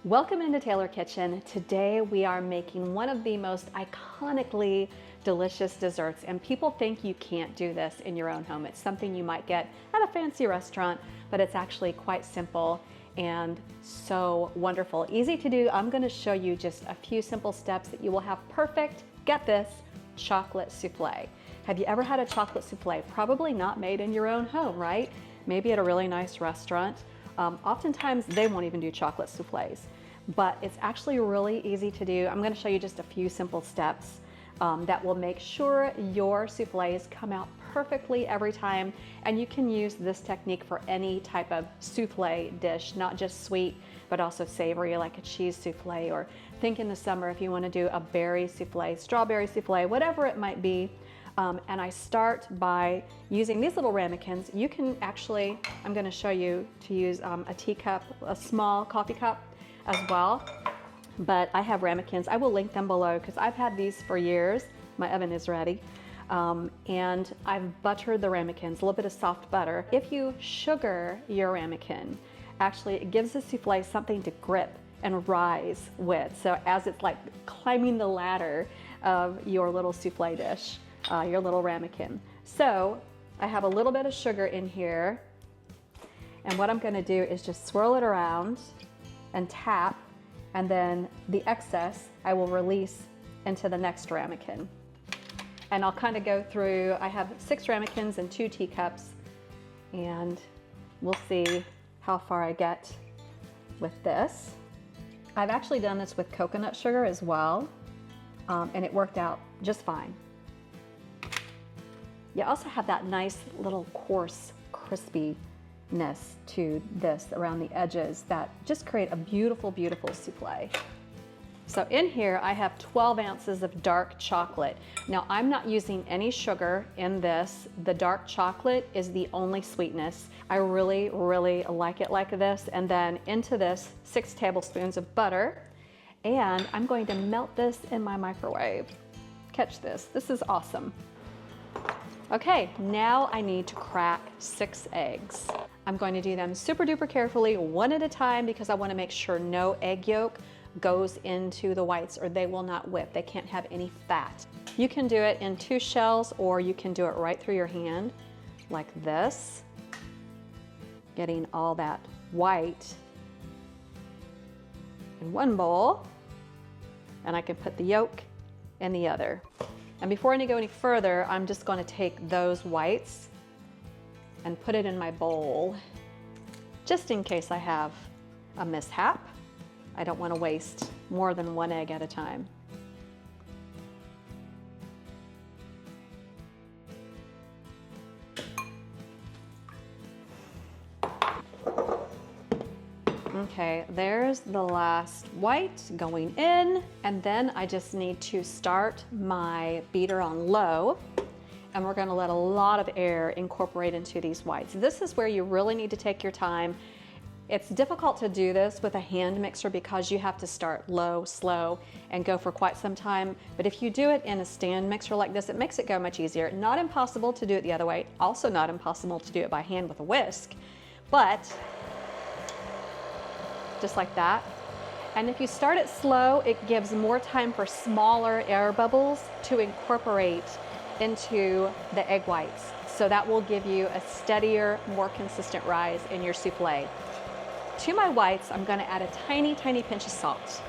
Welcome into Taylor Kitchen. Today we are making one of the most iconically delicious desserts, and people think you can't do this in your own home. It's something you might get at a fancy restaurant, but it's actually quite simple and so wonderful. Easy to do. I'm going to show you just a few simple steps that you will have perfect, get this, chocolate souffle. Have you ever had a chocolate souffle? Probably not made in your own home, right? Maybe at a really nice restaurant. Oftentimes they won't even do chocolate souffles, but it's actually really easy to do. I'm going to show you just a few simple steps that will make sure your souffles come out perfectly every time, and you can use this technique for any type of souffle dish, not just sweet but also savory, like a cheese souffle, or think in the summer if you want to do a berry souffle, strawberry souffle, whatever it might be. And I start by using these little ramekins. You can actually, I'm going to show you to use a teacup, a small coffee cup as well. But I have ramekins. I will link them below because I've had these for years. My oven is ready. And I've buttered the ramekins, a little bit of soft butter. If you sugar your ramekin, actually it gives the souffle something to grip and rise with. So as it's like climbing the ladder of your little souffle dish. Your little ramekin. So I have a little bit of sugar in here, and what I'm going to do is just swirl it around and tap, and then the excess I will release into the next ramekin. And I'll kind of go through, I have 6 ramekins and 2 teacups, and we'll see how far I get with this. I've actually done this with coconut sugar as well, and it worked out just fine. You also have that nice little coarse crispiness to this around the edges that just create a beautiful, beautiful souffle. So in here I have 12 ounces of dark chocolate. Now I'm not using any sugar in this. The dark chocolate is the only sweetness. I really, really like it like this. And then into this 6 tablespoons of butter, and I'm going to melt this in my microwave. Catch this, this is awesome. Okay, now I need to crack 6 eggs. I'm going to do them super duper carefully, one at a time, because I want to make sure no egg yolk goes into the whites or they will not whip. They can't have any fat. You can do it in 2 shells, or you can do it right through your hand like this, getting all that white in one bowl, and I can put the yolk in the other. And before I go any further, I'm just going to take those whites and put it in my bowl, just in case I have a mishap. I don't want to waste more than 1 egg at a time. Okay, there's the last white going in, and then I just need to start my beater on low, and we're going to let a lot of air incorporate into these whites. This is where you really need to take your time. It's difficult to do this with a hand mixer because you have to start low, slow, and go for quite some time. But if you do it in a stand mixer like this, it makes it go much easier. Not impossible to do it the other way. Also not impossible to do it by hand with a whisk, but just like that. And if you start it slow, it gives more time for smaller air bubbles to incorporate into the egg whites. So that will give you a steadier, more consistent rise in your souffle. To my whites, I'm going to add a tiny, tiny pinch of salt.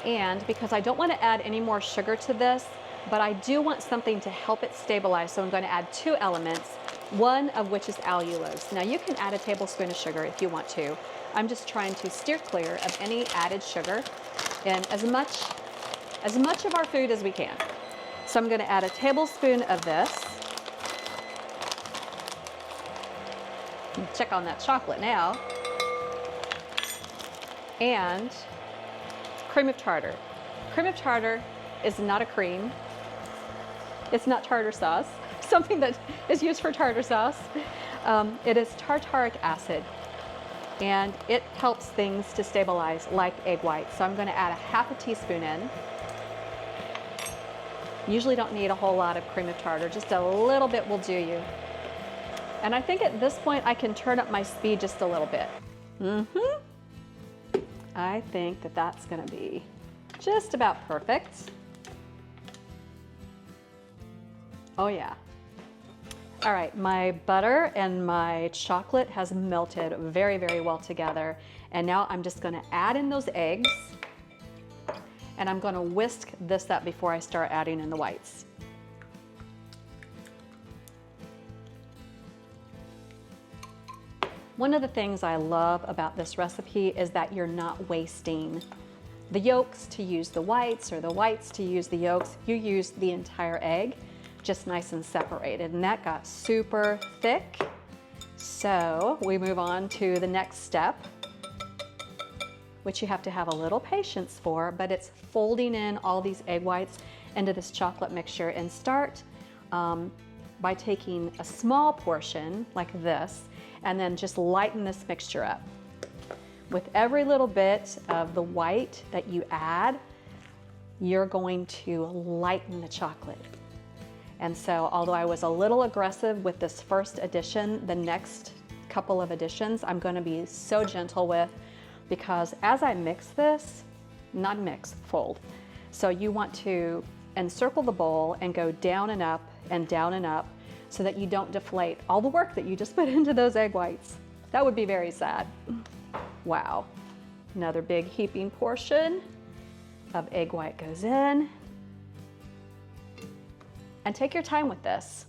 And because I don't want to add any more sugar to this, but I do want something to help it stabilize, so I'm going to add 2 elements, one of which is allulose. Now you can add a tablespoon of sugar if you want to. I'm just trying to steer clear of any added sugar in as much of our food as we can. So I'm going to add a tablespoon of this. Check on that chocolate now. And cream of tartar. Cream of tartar is not a cream. It's not tartar sauce, something that is used for tartar sauce. It is tartaric acid, and it helps things to stabilize like egg whites. So I'm going to add a half a teaspoon in. Usually don't need a whole lot of cream of tartar, just a little bit will do you. And I think at this point I can turn up my speed just a little bit. I think that that's gonna be just about perfect. Oh yeah. All right, my butter and my chocolate has melted very, very well together. And now I'm just gonna add in those eggs, and I'm gonna whisk this up before I start adding in the whites. One of the things I love about this recipe is that you're not wasting the yolks to use the whites or the whites to use the yolks. You use the entire egg, just nice and separated. And that got super thick. So we move on to the next step, which you have to have a little patience for, but it's folding in all these egg whites into this chocolate mixture, and start by taking a small portion like this and then just lighten this mixture up. With every little bit of the white that you add, you're going to lighten the chocolate. And so although I was a little aggressive with this first addition, the next couple of additions I'm going to be so gentle with, because as I mix this, not mix, fold. So you want to encircle the bowl and go down and up and down and up so that you don't deflate all the work that you just put into those egg whites. That would be very sad. Wow. Another big heaping portion of egg white goes in. And take your time with this.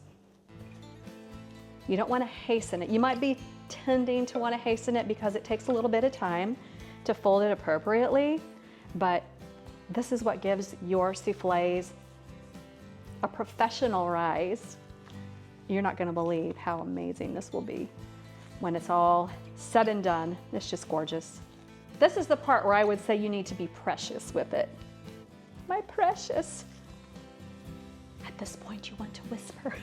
You don't want to hasten it. You might be tending to want to hasten it because it takes a little bit of time to fold it appropriately, but this is what gives your soufflés a professional rise. You're not going to believe how amazing this will be when it's all said and done. It's just gorgeous. This is the part where I would say you need to be precious with it. My precious. At this point, you want to whisper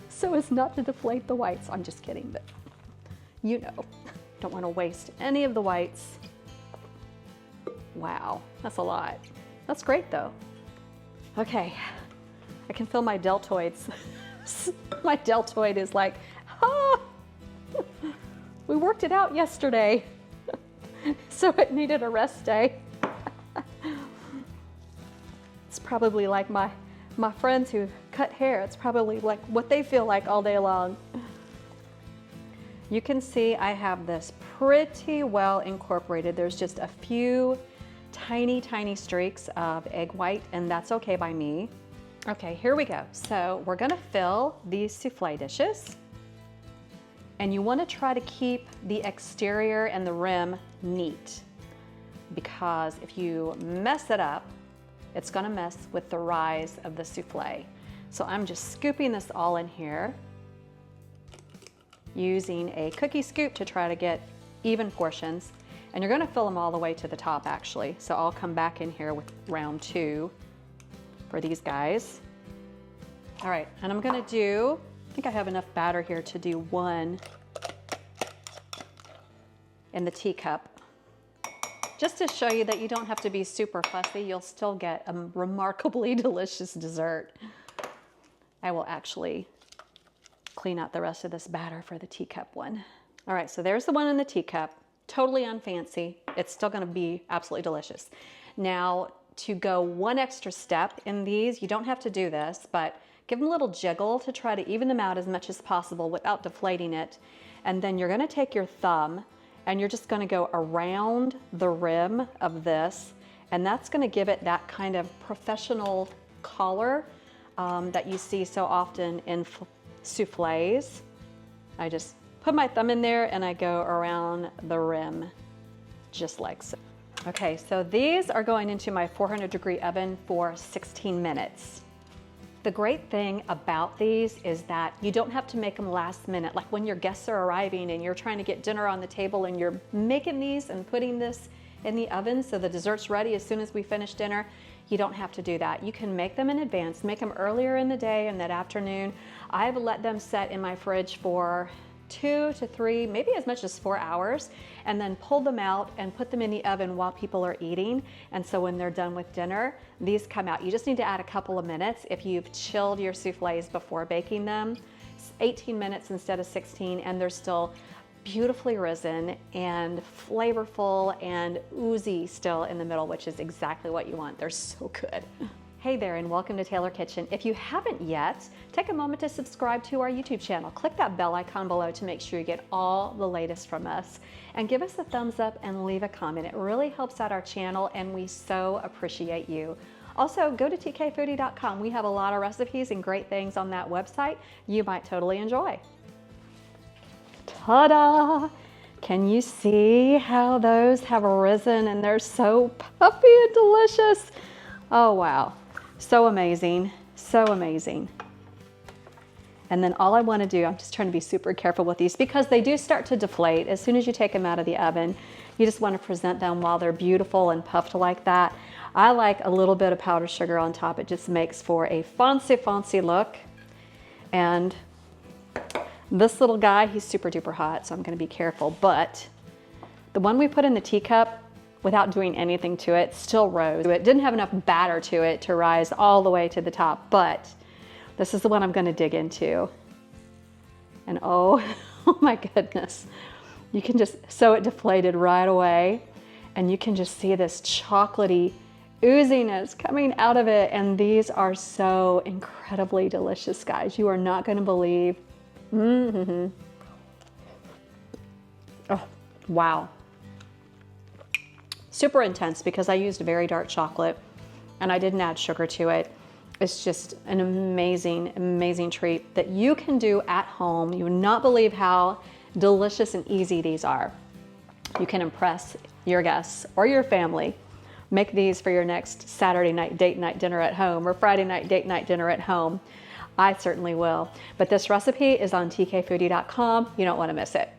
so as not to deflate the whites. I'm just kidding, but you know, don't want to waste any of the whites. Wow, that's a lot. That's great though. Okay, I can feel my deltoids. My deltoid is like, ah, we worked it out yesterday, so it needed a rest day. It's probably like my friends who cut hair. It's probably like what they feel like all day long. You can see I have this pretty well incorporated. There's just a few tiny, tiny streaks of egg white, and that's okay by me. Okay, here we go. So we're gonna fill these souffle dishes, and you wanna try to keep the exterior and the rim neat, because if you mess it up, it's gonna mess with the rise of the souffle. So I'm just scooping this all in here, using a cookie scoop to try to get even portions. And you're gonna fill them all the way to the top actually. So I'll come back in here with round 2 for these guys. All right, and I'm gonna do, I think I have enough batter here to do 1 in the teacup. Just to show you that you don't have to be super fussy, you'll still get a remarkably delicious dessert. I will actually clean out the rest of this batter for the teacup one. All right, so there's the one in the teacup. Totally unfancy. It's still gonna be absolutely delicious. Now, to go one extra step in these, you don't have to do this, but give them a little jiggle to try to even them out as much as possible without deflating it. And then you're gonna take your thumb and you're just gonna go around the rim of this, and that's gonna give it that kind of professional color that you see so often in soufflés. I just put my thumb in there and I go around the rim, just like so. Okay, so these are going into my 400-degree oven for 16 minutes. The great thing about these is that you don't have to make them last minute. Like when your guests are arriving and you're trying to get dinner on the table and you're making these and putting this in the oven so the dessert's ready as soon as we finish dinner, you don't have to do that. You can make them in advance, make them earlier in the day and that afternoon. I've let them set in my fridge for 2 to 3, maybe as much as 4 hours, and then pull them out and put them in the oven while people are eating. And so when they're done with dinner, these come out. You just need to add a couple of minutes if you've chilled your soufflés before baking them. 18 minutes instead of 16, and they're still beautifully risen and flavorful and oozy still in the middle, which is exactly what you want. They're so good. Hey there, and welcome to Taylor Kitchen. If you haven't yet, take a moment to subscribe to our YouTube channel. Click that bell icon below to make sure you get all the latest from us. And give us a thumbs up and leave a comment. It really helps out our channel, and we so appreciate you. Also, go to tkfoodie.com. We have a lot of recipes and great things on that website you might totally enjoy. Ta-da! Can you see how those have risen, and they're so puffy and delicious? Oh wow, so amazing, so amazing. And then all I want to do, I'm just trying to be super careful with these because they do start to deflate as soon as you take them out of the oven. You just want to present them while they're beautiful and puffed like that. I like a little bit of powdered sugar on top. It just makes for a fancy look. And this little guy, he's super duper hot, so I'm going to be careful. But the one we put in the teacup, without doing anything to it, still rose. It didn't have enough batter to it to rise all the way to the top, but this is the one I'm going to dig into. And oh my goodness. You can just, so it deflated right away, and you can just see this chocolatey ooziness coming out of it. And these are so incredibly delicious, guys. You are not going to believe. Oh, wow. Super intense because I used very dark chocolate and I didn't add sugar to it. It's just an amazing, amazing treat that you can do at home. You would not believe how delicious and easy these are. You can impress your guests or your family. Make these for your next Saturday night date night dinner at home or Friday night date night dinner at home. I certainly will. But this recipe is on tkfoodie.com. You don't want to miss it.